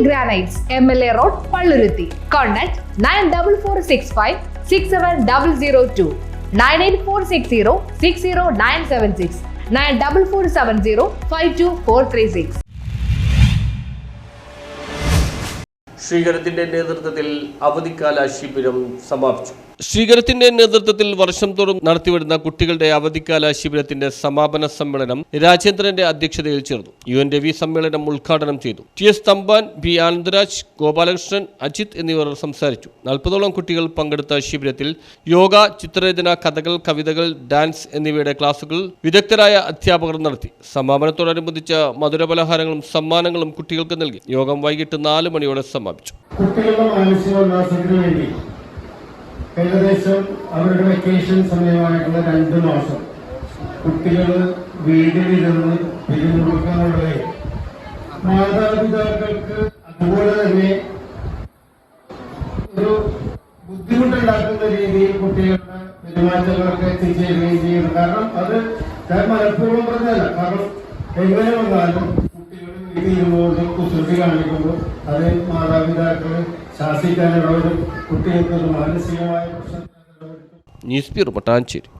Granites, MLA Road, Palluruthi. Contact 9446567002, 98460 94470 52436. ശ്രീകരത്തിന്റെ നേതൃത്വത്തിൽ അവധിക്കാല ശിബിരം സമാപിച്ചു. ശ്രീകരത്തിന്റെ നേതൃത്വത്തിൽ വർഷം തോറും നടത്തിവരുന്ന കുട്ടികളുടെ അവധിക്കാല ശിബിരത്തിന്റെ സമാപന സമ്മേളനം രാജേന്ദ്രന്റെ അധ്യക്ഷതയിൽ ചേർന്നു. UN രവി സമ്മേളനം ഉദ്ഘാടനം ചെയ്തു. TS തമ്പാൻ, B ആനന്ദരാജ്, ഗോപാലകൃഷ്ണൻ, അജിത് എന്നിവർ സംസാരിച്ചു. 40ഓളം കുട്ടികൾ പങ്കെടുത്ത ശിബിരത്തിൽ യോഗ, ചിത്രരചന, കഥകൾ, കവിതകൾ, ഡാൻസ് എന്നിവയുടെ ക്ലാസുകൾ വിദഗ്ധരായ അധ്യാപകർ നടത്തി. സമാപനത്തോടനുബന്ധിച്ച മധുരപലഹാരങ്ങളും സമ്മാനങ്ങളും കുട്ടികൾക്ക് നൽകി. യോഗം വൈകിട്ട് 4 മണിയോടെ സമാപിച്ചു. കുട്ടികളുടെ മാനസികോല്ലാസത്തിന് വേണ്ടി ഏകദേശം അവരുടെ വെക്കേഷൻ സമയമായിട്ടുള്ള 2 മാസം കുട്ടികൾ വീട്ടിലിരുന്ന് പിരിമുറുക്കങ്ങളുടെ മാതാപിതാക്കൾക്ക് അതുപോലെ തന്നെ ഒരു ബുദ്ധിമുട്ടുണ്ടാക്കുന്ന രീതിയിൽ കുട്ടികളുടെ പെരുമാറ്റങ്ങളൊക്കെ എത്തിച്ചേരുകയും ചെയ്യും. കാരണം അത് ഞാൻ മനഃപൂർവ്വം പറഞ്ഞതല്ല. കാരണം എങ്ങനെ വന്നാലും കുട്ടികൾ വീട്ടിലിരുന്നുകൊണ്ട് കുസൃതി കാണിക്കുമ്പോൾ അത് മാതാപിതാക്കൾ ശാസിക്കാനിടവരും കുട്ടികൾക്ക് ഒരു മാനസികമായ പ്രശ്നം. News bureau, Mattancherry.